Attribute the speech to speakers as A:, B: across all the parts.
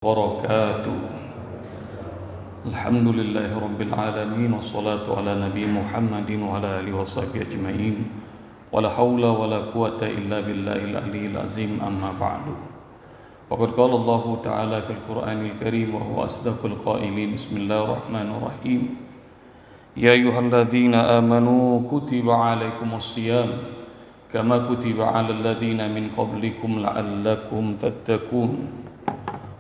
A: wabarakatuh. Alhamdulillahi rabbil alamin, wassalatu ala nabi Muhammadin wa ala alihi washabihi ajma'in. Wala haula wala quwata illa billahil aliyyil azim, amma ba'du. Faqad qala Allah ta'ala fil Qur'anil Karim wa huwa asdaqul qailin. Bismillahirrahmanirrahim. Ya ayyuhalladzina amanu kutiba alaikumus shiyam kama kutiba alal ladzina min qablikum la'allakum tattaqun.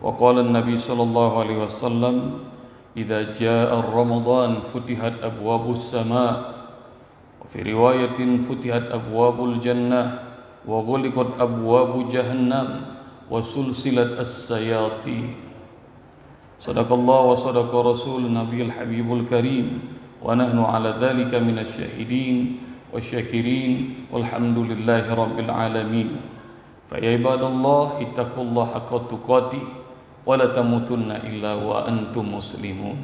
A: وقال النبي صلى الله عليه وسلم إذا جاء رمضان فتحت أبواب السماء وفي رواية فتحت أبواب الجنة وغلقت أبواب جهنم وسلسلت السياطين. صدق الله وصدق رسول النبي الحبيب الكريم ونحن على ذلك من الشاهدين والشاكرين والحمد لله رب العالمين. فيا عباد الله اتقوا الله حق تقاته wala tamutunna illa wa antum muslimun.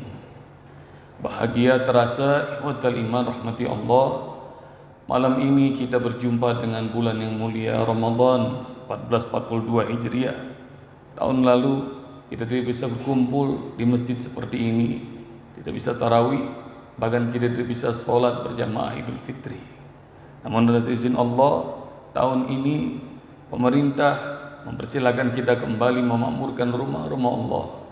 A: Bahagia terasa ikhwatal iman rahmati Allah, malam ini kita berjumpa dengan bulan yang mulia Ramadan 1442 Hijriah. Tahun lalu kita tidak bisa berkumpul di masjid seperti ini, tidak bisa tarawih, bahkan kita tidak bisa sholat berjamaah Idul Fitri. Namun dengan izin Allah, tahun ini pemerintah mempersilakan kita kembali memakmurkan rumah-rumah Allah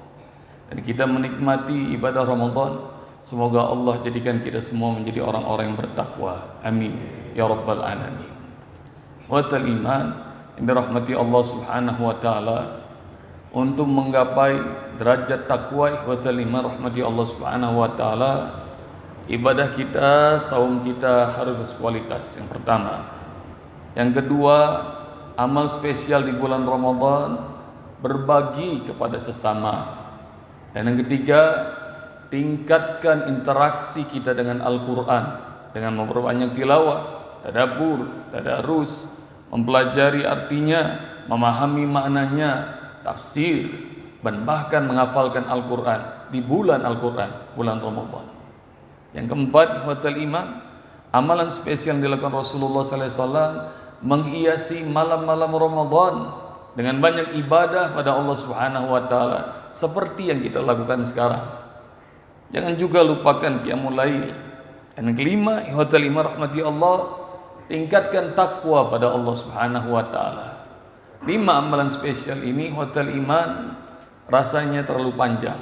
A: dan kita menikmati ibadah Ramadan. Semoga Allah jadikan kita semua menjadi orang-orang yang bertakwa. Amin ya rabbal alamin. Ikhwatal iman yang dirahmati Allah Subhanahu wa taala, untuk menggapai derajat takwa ikhwatal iman rahmati Allah Subhanahu wa taala, ibadah kita, saum kita harus berkualitas. Yang pertama. Yang kedua, amal spesial di bulan Ramadan, berbagi kepada sesama. Dan yang ketiga, tingkatkan interaksi kita dengan Al-Quran dengan memperbanyak tilawah, tadabbur, tadarus, mempelajari artinya, memahami maknanya, tafsir, dan bahkan menghafalkan Al-Quran di bulan Al-Quran, bulan Ramadan. Yang keempat, ikhwatal iman, amalan spesial yang dilakukan Rasulullah SAW menghiasi malam-malam Ramadan dengan banyak ibadah pada Allah Subhanahu wa taala seperti yang kita lakukan sekarang. Jangan juga lupakan qiyamul lail. Dan yang kelima, ikhwatal iman rahmati Allah, tingkatkan takwa pada Allah Subhanahu wa taala. 5 amalan spesial ini ikhwatal iman rasanya terlalu panjang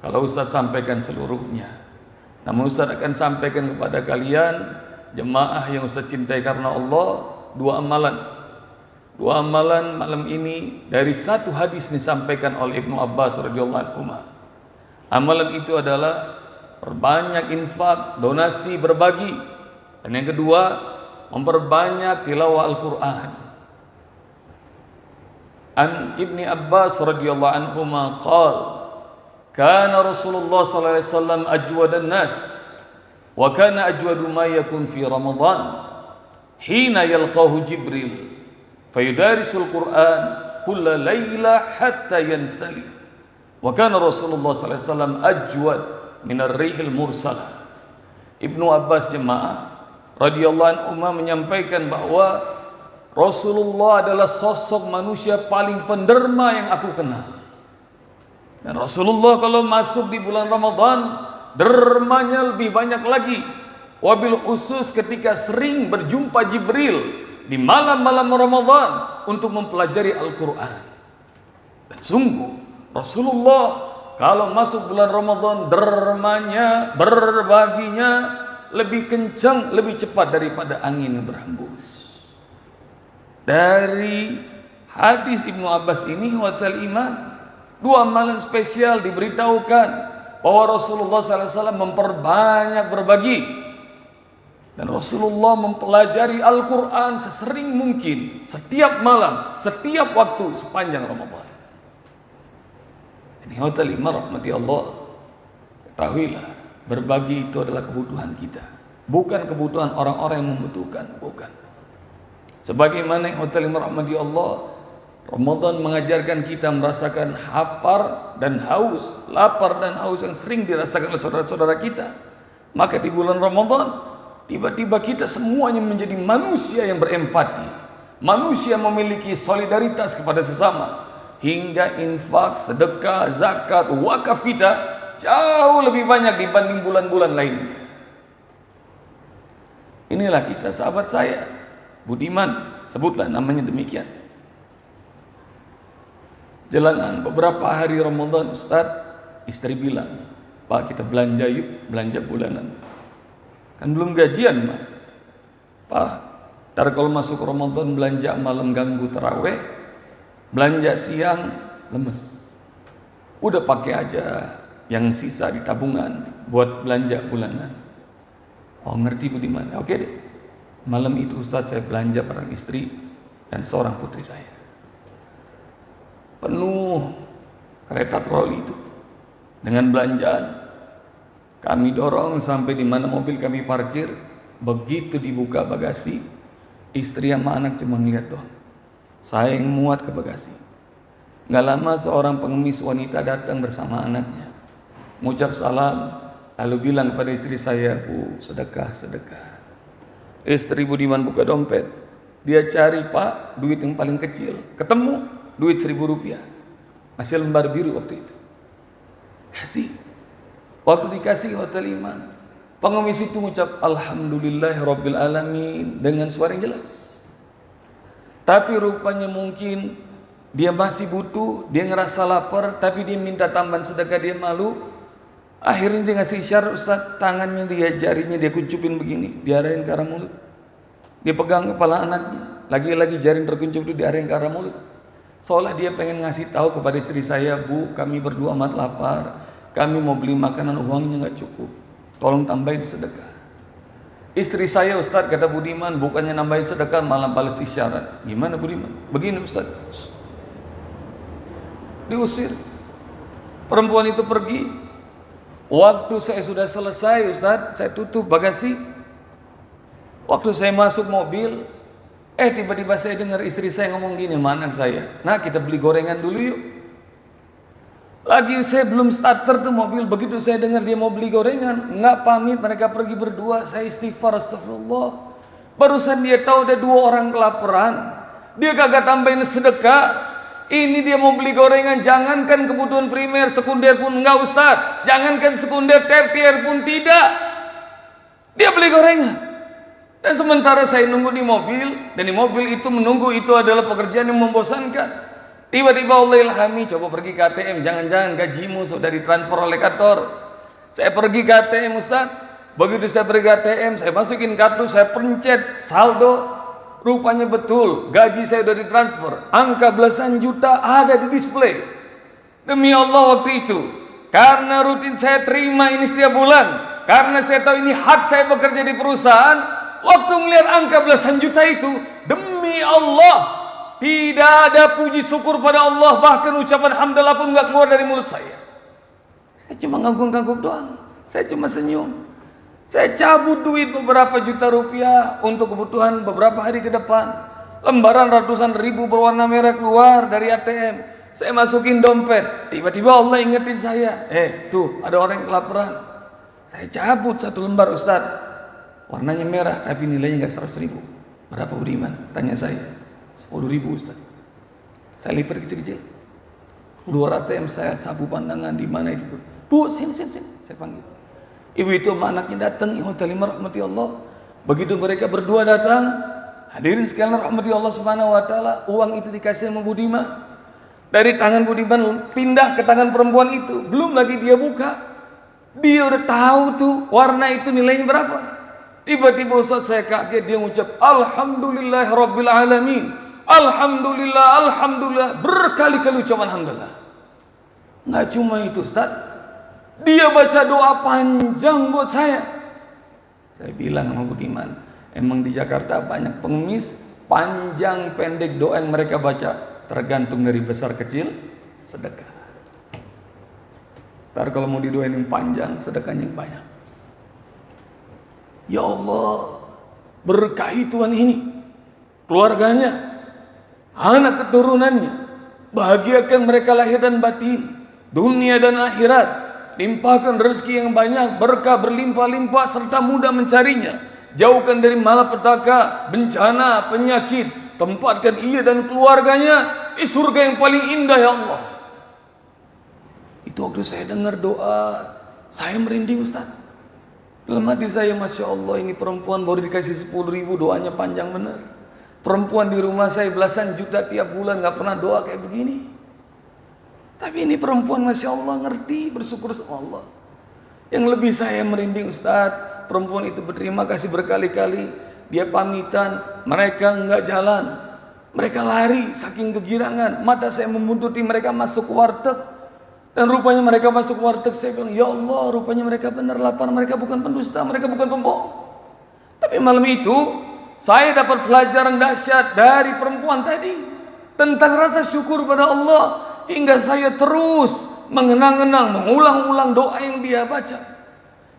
A: kalau Ustaz sampaikan seluruhnya. Namun Ustaz akan sampaikan kepada kalian jemaah yang Ustaz cintai karena Allah, dua amalan malam ini dari satu hadis disampaikan oleh Ibnu Abbas radhiyallahu anhu. Amalan itu adalah perbanyak infak, donasi, berbagi. Dan yang kedua, memperbanyak tilawah Al-Quran. An Ibni Abbas radhiyallahu anhu qala kana Rasulullah sallallahu alaihi wasallam ajwadan nas wa kana ajwadu ma yakun fi Ramadan hina yalqahu Jibril fayudarisul Quran kulla layla hatta yansali wa kana Rasulullah sallallahu alaihi wasallam ajwad minar rihil mursalah. Ibnu Abbas jemaah radhiyallahu anhu menyampaikan bahwa Rasulullah adalah sosok manusia paling penderma yang aku kenal. Dan Rasulullah kalau masuk di bulan Ramadan, dermanya lebih banyak lagi. Wabil khusus ketika sering berjumpa Jibril di malam-malam Ramadan untuk mempelajari Al-Quran. Dan sungguh Rasulullah kalau masuk bulan Ramadan, dermanya, berbaginya lebih kencang, lebih cepat daripada angin yang berhembus. Dari hadis Ibnu Abbas ini watal iman, 2 amalan spesial diberitahukan bahwa Rasulullah SAW memperbanyak berbagi. Dan Rasulullah mempelajari Al-Quran sesering mungkin, setiap malam, setiap waktu, sepanjang Ramadan. Ini hotel lima rahmati Allah. Ketahuilah, berbagi itu adalah kebutuhan kita, bukan kebutuhan orang-orang yang membutuhkan, bukan. Sebagaimana hotel lima rahmati Allah, Ramadan mengajarkan kita merasakan lapar dan haus yang sering dirasakan oleh saudara-saudara kita. Maka di bulan Ramadan tiba-tiba kita semuanya menjadi manusia yang berempati, manusia memiliki solidaritas kepada sesama, hingga infak, sedekah, zakat, wakaf kita jauh lebih banyak dibanding bulan-bulan lainnya. Inilah kisah sahabat saya, Budiman, sebutlah namanya demikian. Jelangan beberapa hari Ramadan, Ustaz, istri bilang, Pak, kita belanja yuk, belanja bulanan. Kan belum gajian, Pak. Ntar kalau masuk Ramadan belanja malam ganggu taraweh, belanja siang lemes. Udah pakai aja yang sisa di tabungan buat belanja bulanan. Oh, ngerti Budiman? Oke deh. Malam itu Ustaz saya belanja barang istri dan seorang putri saya. Penuh kereta troli itu dengan belanjaan. Kami dorong sampai di mana mobil kami parkir. Begitu dibuka bagasi, istri sama anak cuma ngeliat doang. Saya yang muat ke bagasi. Gak lama seorang pengemis wanita datang bersama anaknya, mengucap salam, lalu bilang kepada istri saya, Bu, sedekah, sedekah. Istri Budiman buka dompet. Dia cari, Pak, duit yang paling kecil. Ketemu duit 1.000 rupiah. Masih lembar biru waktu itu. Kasih. Waktu dikasih hotel iman, pengemis itu mengucap Alhamdulillahirabbil alamin dengan suara yang jelas. Tapi rupanya mungkin dia masih butuh, dia ngerasa lapar, tapi dia minta tambahan sedekah, dia malu. Akhirnya dia ngasih isyarat, Ustaz, tangannya dia, jarinya dia kuncupin begini, diarahin ke arah mulut. Dia pegang kepala anaknya, lagi-lagi jari terkuncup itu diarahin ke arah mulut. Seolah dia pengen ngasih tahu kepada istri saya, Bu, kami berdua amat lapar. Kami mau beli makanan, uangnya nggak cukup. Tolong tambahin sedekah. Istri saya, Ustaz, kata Budiman, bukannya nambahin sedekah malah balas isyarat. Gimana Budiman? Begini Ustaz. Diusir. Perempuan itu pergi. Waktu saya sudah selesai, Ustaz, saya tutup bagasi. Waktu saya masuk mobil, tiba-tiba saya dengar istri saya ngomong gini sama anak saya. Nah, kita beli gorengan dulu yuk. Lagi saya belum starter tuh mobil, begitu saya dengar dia mau beli gorengan, nggak pamit, mereka pergi berdua, saya istighfar, astagfirullah. Barusan dia tahu ada 2 orang kelaparan, dia kagak tambahin sedekah. Ini dia mau beli gorengan, jangankan kebutuhan primer, sekunder pun enggak Ustaz, jangankan sekunder, tertier pun tidak. Dia beli gorengan. Dan sementara saya nunggu di mobil, dan di mobil itu menunggu itu adalah pekerjaan yang membosankan. Tiba-tiba Allah ilhami, coba pergi ke ATM, jangan-jangan gajimu sudah ditransfer oleh kantor. Saya pergi ke ATM Ustaz. Begitu saya pergi ke ATM, saya masukin kartu, saya pencet saldo, rupanya betul gaji saya sudah ditransfer. Angka belasan juta ada di display. Demi Allah waktu itu, karena rutin saya terima ini setiap bulan, karena saya tahu ini hak saya bekerja di perusahaan. Waktu melihat angka belasan juta itu, demi Allah, tidak ada puji syukur pada Allah, bahkan ucapan hamdalah pun nggak keluar dari mulut saya. Saya cuma ngangguk-ngangguk doang. Saya cuma senyum. Saya cabut duit beberapa juta rupiah untuk kebutuhan beberapa hari ke depan. Lembaran ratusan ribu berwarna merah keluar dari ATM. Saya masukin dompet. Tiba-tiba Allah ingetin saya. Tuh ada orang yang kelaparan. Saya cabut 1 lembar Ustaz. Warnanya merah tapi nilainya nggak 100.000. Berapa Budiman? Tanya saya. 10.000 Ustaz. Saya lipat kecil-kecil. Keluar ATM saya sapu pandangan di mana itu. Bu, sini. Saya panggil. Ibu itu sama anaknya datang, hotel lima rahmati Allah. Begitu mereka berdua datang, hadirin sekalian rahmati Allah Subhanahu wa taala, uang itu dikasih sama Budiman. Dari tangan Budiman pindah ke tangan perempuan itu. Belum lagi dia buka. Dia udah tahu tuh warna itu nilainya berapa. Tiba-tiba Ustaz saya kaget, dia mengucap Alhamdulillahirabbil alamin. Alhamdulillah, berkali-kali ucapan alhamdulillah. Nggak cuma itu Ustaz, dia baca doa panjang buat saya. Saya bilang sama Budiman, emang di Jakarta banyak pengemis, panjang pendek doa yang mereka baca tergantung dari besar kecil sedekah. Ntar kalau mau didoain yang panjang, sedekahnya yang banyak. Ya Allah, berkahi Tuhan ini, keluarganya, anak keturunannya, bahagiakan mereka lahir dan batin, dunia dan akhirat, limpahkan rezeki yang banyak, berkah berlimpah-limpah serta mudah mencarinya, jauhkan dari malapetaka, bencana, penyakit, tempatkan ia dan keluarganya di surga yang paling indah ya Allah. Itu waktu saya dengar doa, saya merinding Ustaz. Dalam hati saya, Masya Allah, ini perempuan baru dikasih 10.000, doanya panjang benar. Perempuan di rumah saya belasan juta tiap bulan, gak pernah doa kayak begini. Tapi ini perempuan, Masya Allah, ngerti, bersyukur sama Allah. Yang lebih saya merinding Ustaz, perempuan itu berterima kasih berkali-kali. Dia pamitan, mereka nggak jalan, mereka lari saking kegirangan. Mata saya membuntuti mereka masuk ke warteg. Dan rupanya mereka masuk warteg, saya bilang, ya Allah, rupanya mereka benar lapar, mereka bukan pendusta, mereka bukan pembohong. Tapi malam itu, saya dapat pelajaran dahsyat dari perempuan tadi. Tentang rasa syukur pada Allah. Hingga saya terus mengenang-enang, mengulang-ulang doa yang dia baca.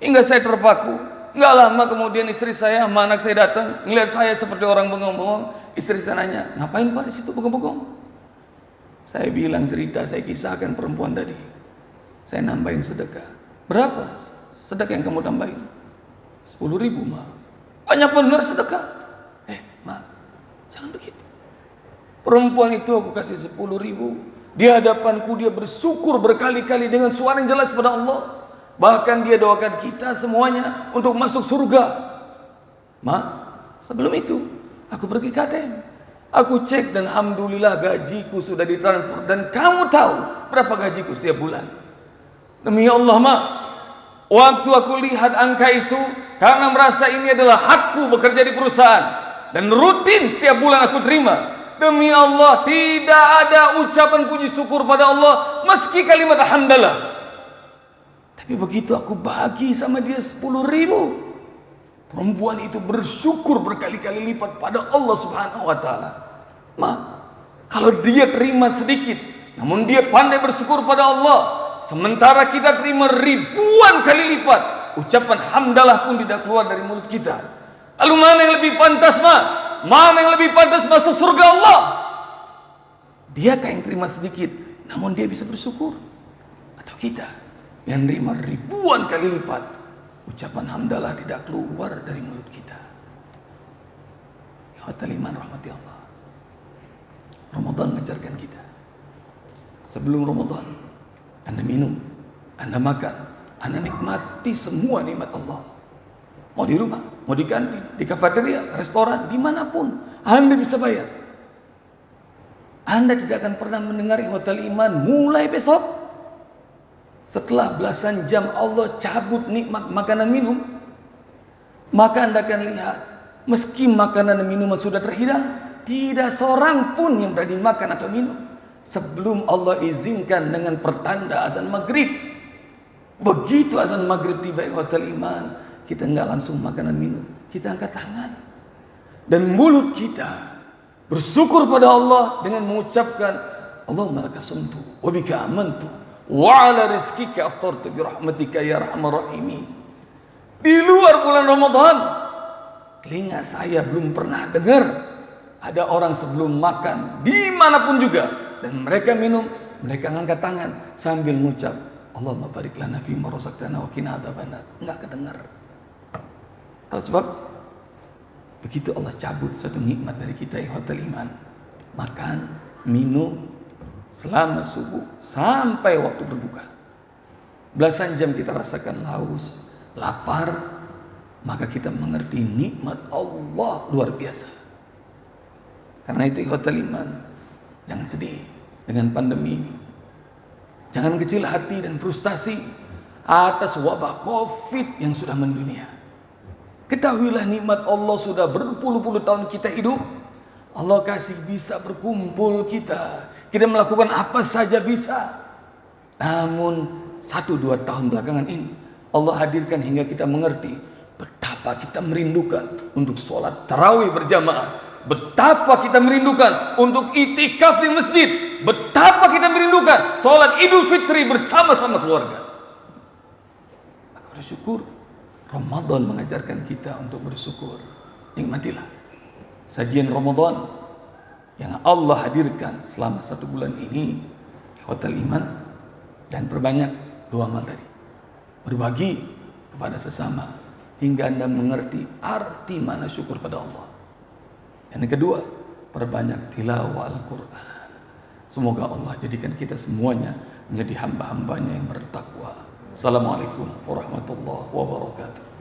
A: Hingga saya terpaku. Nggak lama kemudian istri saya sama anak saya datang. Ngeliat saya seperti orang bengong-bengong. Istri saya nanya, ngapain Pak di situ bengong-bengong? Saya bilang cerita, saya kisahkan perempuan tadi. Saya nambahin sedekah. Berapa sedekah yang kamu tambahin? 10.000 Ma. Banyak benar sedekah. Ma, jangan begitu. Perempuan itu aku kasih 10.000. Di hadapanku dia bersyukur berkali-kali dengan suara yang jelas pada Allah. Bahkan dia doakan kita semuanya untuk masuk surga. Ma, sebelum itu aku pergi ke ATM. Aku cek dan alhamdulillah gajiku sudah ditransfer. Dan kamu tahu berapa gajiku setiap bulan? Demi Allah Ma, waktu aku lihat angka itu, karena merasa ini adalah hakku bekerja di perusahaan, dan rutin setiap bulan aku terima. Demi Allah, tidak ada ucapan puji syukur pada Allah meski kalimat alhamdulillah. Tapi begitu aku bagi sama dia 10.000, perempuan itu bersyukur berkali-kali lipat pada Allah Subhanahu wa taala. Ma, kalau dia terima sedikit, namun dia pandai bersyukur pada Allah, sementara kita terima ribuan kali lipat, ucapan hamdalah pun tidak keluar dari mulut kita. Lalu mana yang lebih pantas, Ma? Mana yang lebih pantas masuk surga Allah? Diakah yang terima sedikit, namun dia bisa bersyukur? Atau kita yang terima ribuan kali lipat, ucapan hamdalah tidak keluar dari mulut kita? Ya iman rahmati Allah. Ramadan mengajarkan kita, sebelum Ramadan Anda minum, Anda makan, Anda nikmati semua nikmat Allah. Mau di rumah, mau di kantin, di kafeteria, restoran, dimanapun Anda bisa bayar. Anda tidak akan pernah mendengar hotel iman mulai besok, setelah belasan jam Allah cabut nikmat makanan minum, maka Anda akan lihat, meski makanan dan minuman sudah terhidang, tidak seorang pun yang berani makan atau minum sebelum Allah izinkan dengan pertanda azan maghrib. Begitu azan maghrib tiba di hotel iman, kita enggak langsung makanan minum, kita angkat tangan dan mulut kita bersyukur pada Allah dengan mengucapkan Allahumma laka sumtu wa bika amantu wa ala rizkika aftartu bi rahmatika ya arhamar rahimin. Di luar bulan Ramadan, telinga saya belum pernah dengar ada orang sebelum makan dimanapun juga dan mereka minum, mereka angkat tangan sambil mengucap Allahumma barik lana fima razaqtana wa qina adzabannar. Enggak kedengar. Tahu sebab? Begitu Allah cabut satu nikmat dari kita yang hotel iman, makan, minum selama subuh sampai waktu berbuka. Belasan jam kita rasakan haus, lapar, maka kita mengerti nikmat Allah luar biasa. Karena itu hotel iman, jangan sedih dengan pandemi ini. Jangan kecil hati dan frustasi atas wabah COVID yang sudah mendunia. Ketahuilah nikmat Allah sudah berpuluh-puluh tahun kita hidup. Allah kasih bisa berkumpul kita. Kita melakukan apa saja bisa. Namun 1-2 tahun belakangan ini Allah hadirkan hingga kita mengerti betapa kita merindukan untuk sholat tarawih berjamaah. Betapa kita merindukan untuk itikaf di masjid. Betapa kita merindukan sholat Idul Fitri bersama-sama keluarga. Maka bersyukur. Ramadan mengajarkan kita untuk bersyukur. Nikmatilah sajian Ramadan yang Allah hadirkan selama 1 bulan ini di hotel iman, dan perbanyak 2 amal tadi. Berbagi kepada sesama hingga Anda mengerti arti mana syukur pada Allah. Yang kedua, perbanyak tilawah Al-Quran. Semoga Allah jadikan kita semuanya menjadi hamba-hambanya yang bertakwa. Assalamualaikum warahmatullahi wabarakatuh.